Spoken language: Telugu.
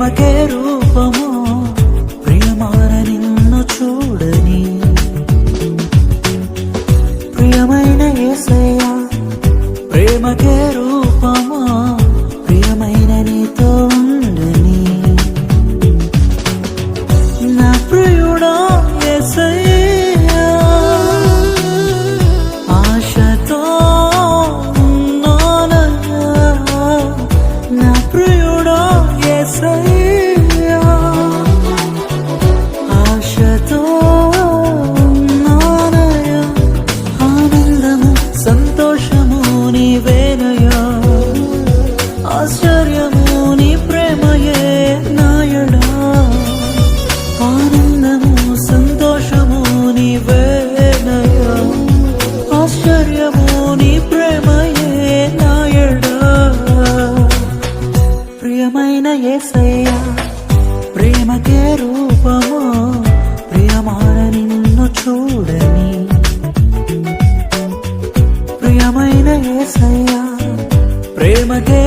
ప్రేమకే రూపము ప్రియమైన నిన్ను చూడని ప్రియమైన యేసయ్యా ప్రేమకే రూపము ప్రియమైన నీతో ఉండని నా ప్రియుడా యేసయ్యా ఆశతో ఉన్నానయ్యా నా ప్రియుడా యేసయ్యా ఆశతో ఉన్నానయ్యా ఆనందము సంతోషము నీవేనయ్యా ఆశ్చర్యము నీ ప్రేమయే నాయడా ఆనందము సంతోషము నీవేనయ్యా ఆశ్చర్యము నీ ప్రేమయే నాయడా ప్రియమైన యేసయ్యా ప్రేమకే రూపము ప్రియమైన నిన్ను చూడని ప్రియమైన యేసయ్యా ప్రేమకే